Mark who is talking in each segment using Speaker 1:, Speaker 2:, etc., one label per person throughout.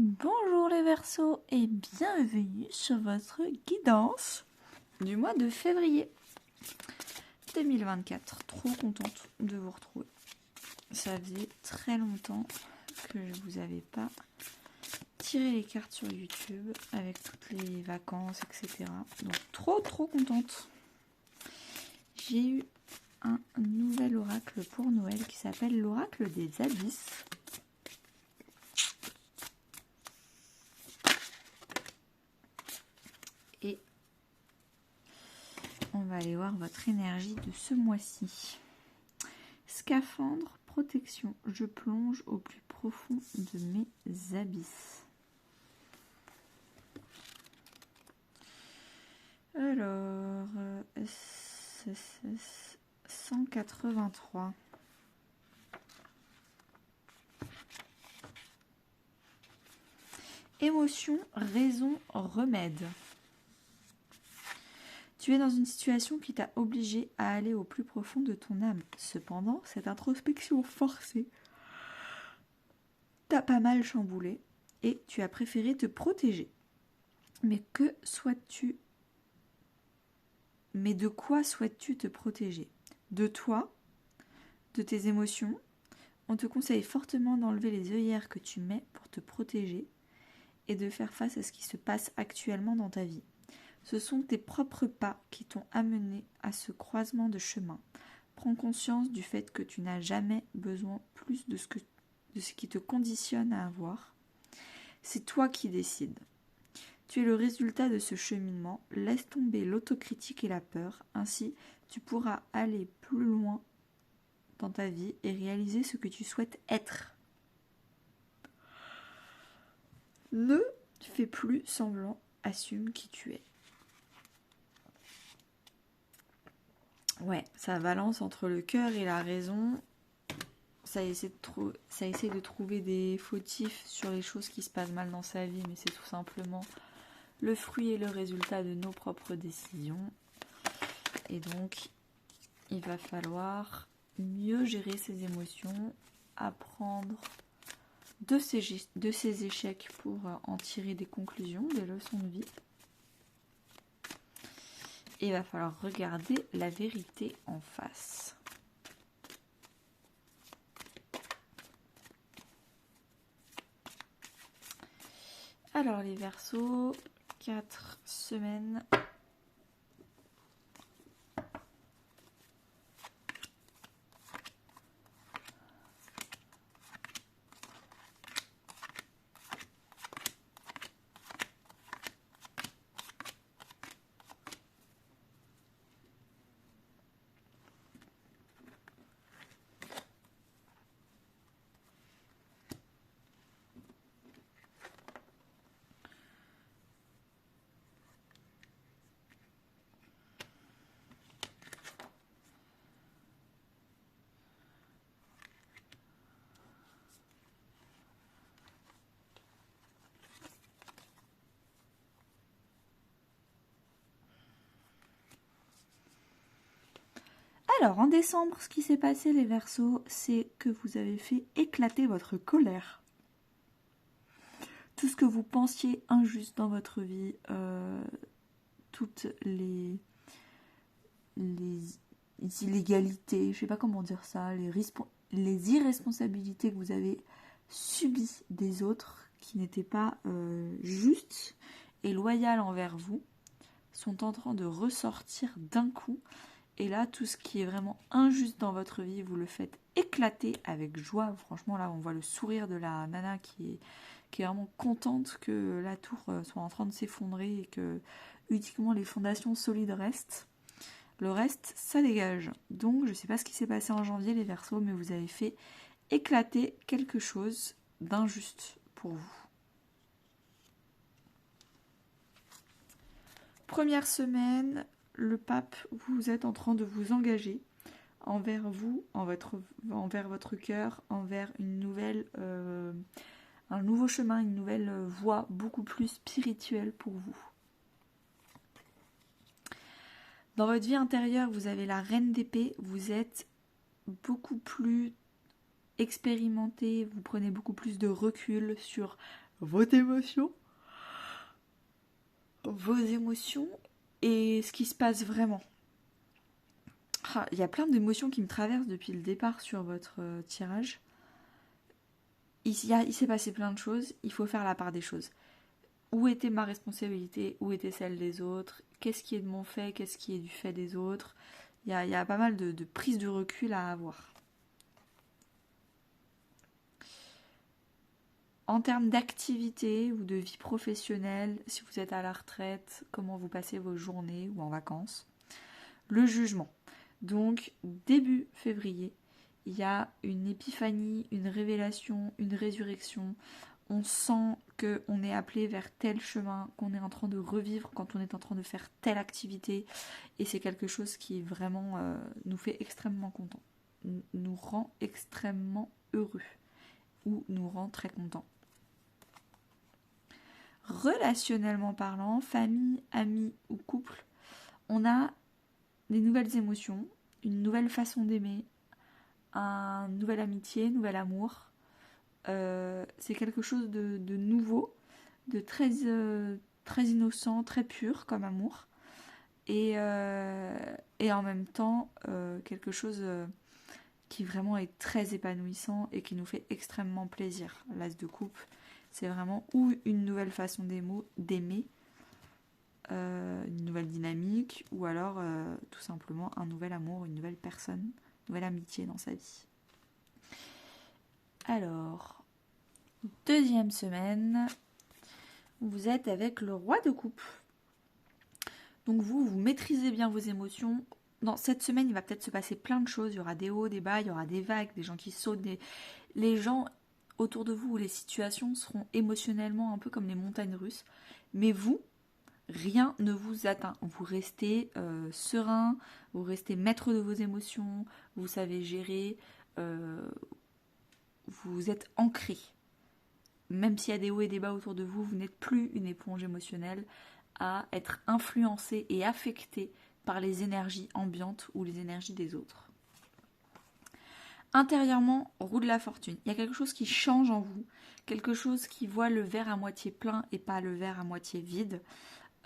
Speaker 1: Bonjour les Verseaux et bienvenue sur votre guidance du mois de février 2024. Trop contente de vous retrouver. Ça faisait très longtemps que je vous avais pas tiré les cartes sur YouTube avec toutes les vacances, etc. Donc trop contente. J'ai eu un nouvel oracle pour Noël qui s'appelle l'oracle des abysses. Et on va aller voir votre énergie de ce mois-ci. Scaphandre, protection. Je plonge au plus profond de mes abysses. Alors, 183. Émotion, raison, remède. Tu es dans une situation qui t'a obligé à aller au plus profond de ton âme. Cependant, cette introspection forcée t'a pas mal chamboulé et tu as préféré te protéger. Mais de quoi souhaites-tu te protéger? De toi? De tes émotions? On te conseille fortement d'enlever les œillères que tu mets pour te protéger et de faire face à ce qui se passe actuellement dans ta vie. Ce sont tes propres pas qui t'ont amené à ce croisement de chemin. Prends conscience du fait que tu n'as jamais besoin plus de ce qui te conditionne à avoir. C'est toi qui décides. Tu es le résultat de ce cheminement. Laisse tomber l'autocritique et la peur. Ainsi, tu pourras aller plus loin dans ta vie et réaliser ce que tu souhaites être. Ne fais plus semblant, assume qui tu es. Ouais, ça balance entre le cœur et la raison. Ça essaie de trouver des fautifs sur les choses qui se passent mal dans sa vie, mais c'est tout simplement le fruit et le résultat de nos propres décisions. Et donc, il va falloir mieux gérer ses émotions, apprendre de ses échecs pour en tirer des conclusions, des leçons de vie. Et il va falloir regarder la vérité en face. Alors les Verseaux, 4 semaines. Alors, en décembre, ce qui s'est passé, les Verseaux, c'est que vous avez fait éclater votre colère. Tout ce que vous pensiez injuste dans votre vie, toutes les illégalités, je sais pas comment dire ça, les irresponsabilités que vous avez subies des autres qui n'étaient pas justes et loyales envers vous, sont en train de ressortir d'un coup. Et là, tout ce qui est vraiment injuste dans votre vie, vous le faites éclater avec joie. Franchement, là, on voit le sourire de la nana qui est vraiment contente que la tour soit en train de s'effondrer et que uniquement les fondations solides restent. Le reste, ça dégage. Donc, je ne sais pas ce qui s'est passé en janvier, les Verseaux, mais vous avez fait éclater quelque chose d'injuste pour vous. Première semaine, le pape, vous êtes en train de vous engager envers vous, envers votre cœur, envers un nouveau chemin, une nouvelle voie beaucoup plus spirituelle pour vous. Dans votre vie intérieure, vous avez la reine d'épée, vous êtes beaucoup plus expérimenté, vous prenez beaucoup plus de recul sur vos émotions, et ce qui se passe vraiment. Il y a plein d'émotions qui me traversent depuis le départ sur votre tirage. Il s'est passé plein de choses, il faut faire la part des choses. Où était ma responsabilité, où était celle des autres, qu'est-ce qui est de mon fait, qu'est-ce qui est du fait des autres. Il y a pas mal de prise de recul à avoir. En termes d'activité ou de vie professionnelle, si vous êtes à la retraite, comment vous passez vos journées ou en vacances. Le jugement. Donc, début février, il y a une épiphanie, une révélation, une résurrection. On sent qu'on est appelé vers tel chemin, qu'on est en train de revivre quand on est en train de faire telle activité. Et c'est quelque chose qui vraiment nous fait extrêmement contents, nous rend extrêmement heureux ou nous rend très contents. Relationnellement parlant, famille, amis ou couple, on a des nouvelles émotions, une nouvelle façon d'aimer, une nouvelle amitié, un nouvel amour. C'est quelque chose de nouveau, de très innocent, très pur comme amour. Et en même temps, quelque chose qui vraiment est très épanouissant et qui nous fait extrêmement plaisir. L'as de coupe, c'est vraiment ou une nouvelle façon d'aimer, une nouvelle dynamique, ou alors tout simplement un nouvel amour, une nouvelle personne, une nouvelle amitié dans sa vie. Alors, deuxième semaine, vous êtes avec le roi de coupe. Donc vous maîtrisez bien vos émotions. Dans cette semaine, il va peut-être se passer plein de choses. Il y aura des hauts, des bas, il y aura des vagues, des gens qui sautent. Les gens autour de vous ou les situations seront émotionnellement un peu comme les montagnes russes. Mais vous, rien ne vous atteint. Vous restez serein, vous restez maître de vos émotions, vous savez gérer, vous êtes ancré. Même s'il y a des hauts et des bas autour de vous, vous n'êtes plus une éponge émotionnelle à être influencé et affecté par les énergies ambiantes ou les énergies des autres. Intérieurement, roue de la fortune. Il y a quelque chose qui change en vous, quelque chose qui voit le verre à moitié plein et pas le verre à moitié vide.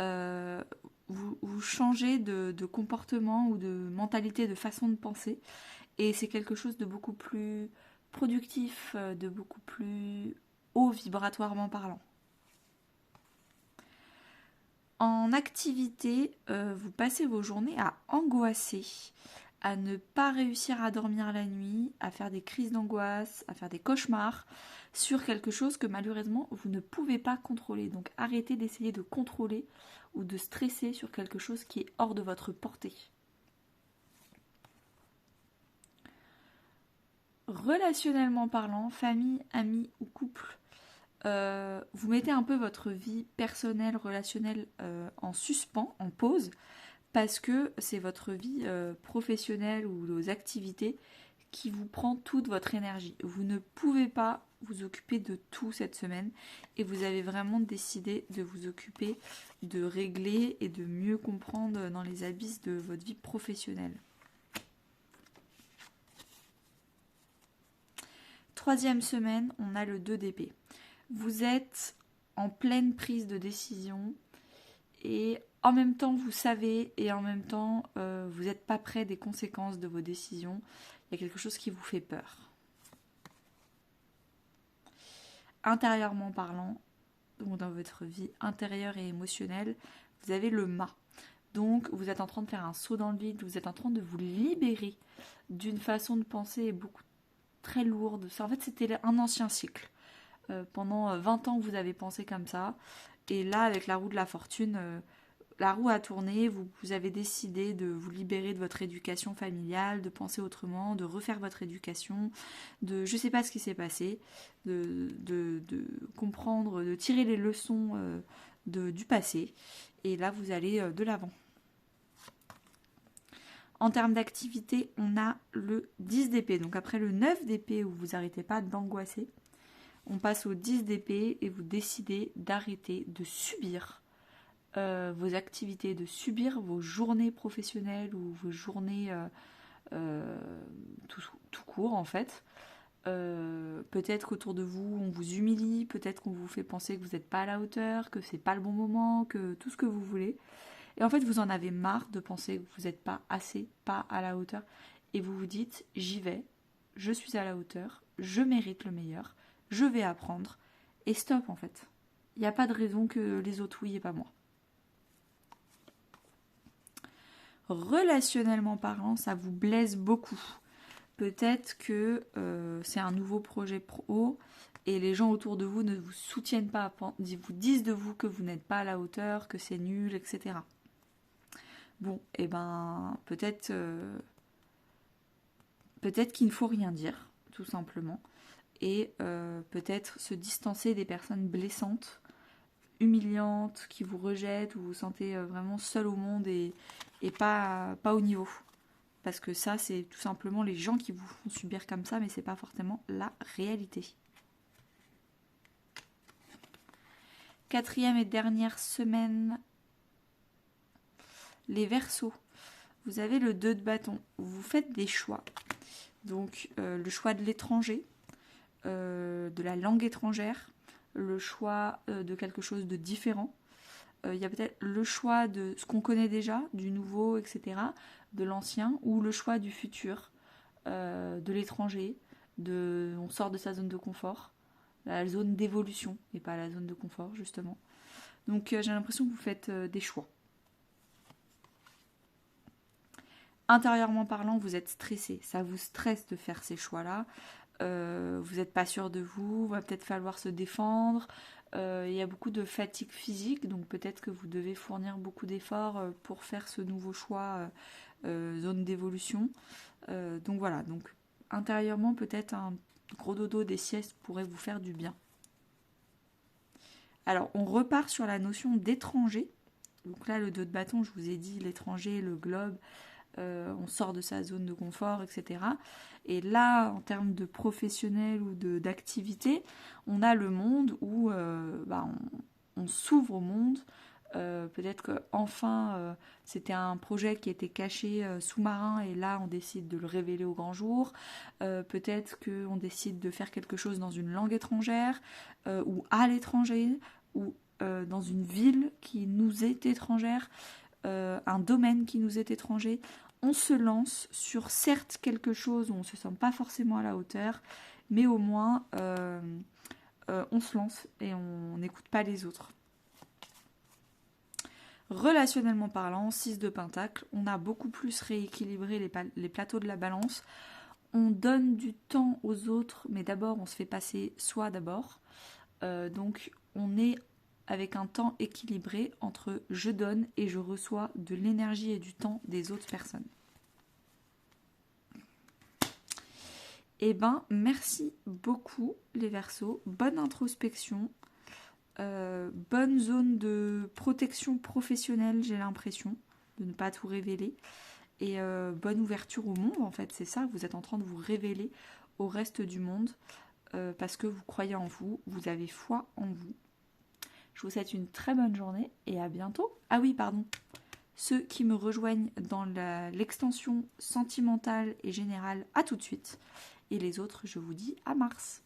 Speaker 1: Vous changez de comportement ou de mentalité, de façon de penser, et c'est quelque chose de beaucoup plus productif, de beaucoup plus haut vibratoirement parlant. En activité, vous passez vos journées à angoisser, à ne pas réussir à dormir la nuit, à faire des crises d'angoisse, à faire des cauchemars sur quelque chose que malheureusement vous ne pouvez pas contrôler. Donc arrêtez d'essayer de contrôler ou de stresser sur quelque chose qui est hors de votre portée. Relationnellement parlant, famille, amis ou couple, vous mettez un peu votre vie personnelle, relationnelle en suspens, en pause, parce que c'est votre vie professionnelle ou vos activités qui vous prend toute votre énergie. Vous ne pouvez pas vous occuper de tout cette semaine et vous avez vraiment décidé de vous occuper de régler et de mieux comprendre dans les abysses de votre vie professionnelle. Troisième semaine, on a le 2 d'épée. Vous êtes en pleine prise de décision et en même temps vous savez et en même temps vous n'êtes pas près des conséquences de vos décisions. Il y a quelque chose qui vous fait peur. Intérieurement parlant, donc dans votre vie intérieure et émotionnelle, vous avez le mât. Donc vous êtes en train de faire un saut dans le vide, vous êtes en train de vous libérer d'une façon de penser beaucoup très lourde. En fait, c'était un ancien cycle. Pendant 20 ans, vous avez pensé comme ça. Et là, avec la roue de la fortune, la roue a tourné. Vous avez décidé de vous libérer de votre éducation familiale, de penser autrement, de refaire votre éducation, je ne sais pas ce qui s'est passé, de comprendre, de tirer les leçons du passé. Et là, vous allez de l'avant. En termes d'activité, on a le 10 d'épée. Donc après le 9 d'épée où vous n'arrêtez pas d'angoisser, on passe au 10 d'épée et vous décidez d'arrêter de subir vos activités, de subir vos journées professionnelles ou vos journées tout court en fait. Peut-être qu'autour de vous, on vous humilie, peut-être qu'on vous fait penser que vous n'êtes pas à la hauteur, que c'est pas le bon moment, que tout ce que vous voulez. Et en fait, vous en avez marre de penser que vous n'êtes pas assez, pas à la hauteur. Et vous vous dites, j'y vais, je suis à la hauteur, je mérite le meilleur, je vais apprendre. Et stop en fait. Il n'y a pas de raison que les autres oui et pas moi. Relationnellement parlant, ça vous blesse beaucoup. Peut-être que c'est un nouveau projet pro et les gens autour de vous ne vous soutiennent pas, vous disent de vous que vous n'êtes pas à la hauteur, que c'est nul, etc. Bon, et ben peut-être qu'il ne faut rien dire, tout simplement, et peut-être se distancer des personnes blessantes, humiliantes, qui vous rejettent, où vous vous sentez vraiment seul au monde et pas au niveau. Parce que ça, c'est tout simplement les gens qui vous font subir comme ça, mais c'est pas forcément la réalité. Quatrième et dernière semaine, les Verseaux. Vous avez le 2 de bâton. Vous faites des choix. Donc, le choix de l'étranger, de la langue étrangère, le choix de quelque chose de différent. Il y a peut-être le choix de ce qu'on connaît déjà, du nouveau, etc., de l'ancien, ou le choix du futur, de l'étranger, on sort de sa zone de confort, la zone d'évolution, et pas la zone de confort, justement. Donc j'ai l'impression que vous faites des choix. Intérieurement parlant, vous êtes stressé, ça vous stresse de faire ces choix-là. Vous n'êtes pas sûr de vous, il va peut-être falloir se défendre. Il y a beaucoup de fatigue physique, donc peut-être que vous devez fournir beaucoup d'efforts pour faire ce nouveau choix zone d'évolution. Donc voilà, donc intérieurement peut-être un gros dodo, des siestes pourrait vous faire du bien. Alors on repart sur la notion d'étranger. Donc là le 2 de bâton, je vous ai dit l'étranger, le globe, on sort de sa zone de confort, etc. Et là, en termes de professionnel ou d'activité, on a le monde où on s'ouvre au monde. Peut-être qu'enfin, c'était un projet qui était caché sous-marin et là, on décide de le révéler au grand jour. Peut-être qu'on décide de faire quelque chose dans une langue étrangère ou à l'étranger ou dans une ville qui nous est étrangère. Un domaine qui nous est étranger, on se lance sur certes quelque chose où on ne se sent pas forcément à la hauteur, mais au moins on se lance et on n'écoute pas les autres. Relationnellement parlant, 6 de pentacle, on a beaucoup plus rééquilibré les plateaux de la balance. On donne du temps aux autres, mais d'abord on se fait passer soi d'abord. Donc on est avec un temps équilibré entre je donne et je reçois de l'énergie et du temps des autres personnes. Eh ben, merci beaucoup les Verseaux, bonne introspection, bonne zone de protection professionnelle, j'ai l'impression, de ne pas tout révéler, et bonne ouverture au monde, en fait, c'est ça, vous êtes en train de vous révéler au reste du monde, parce que vous croyez en vous, vous avez foi en vous. Je vous souhaite une très bonne journée et à bientôt. Ah oui, pardon. Ceux qui me rejoignent dans l'extension sentimentale et générale, à tout de suite. Et les autres, je vous dis à mars.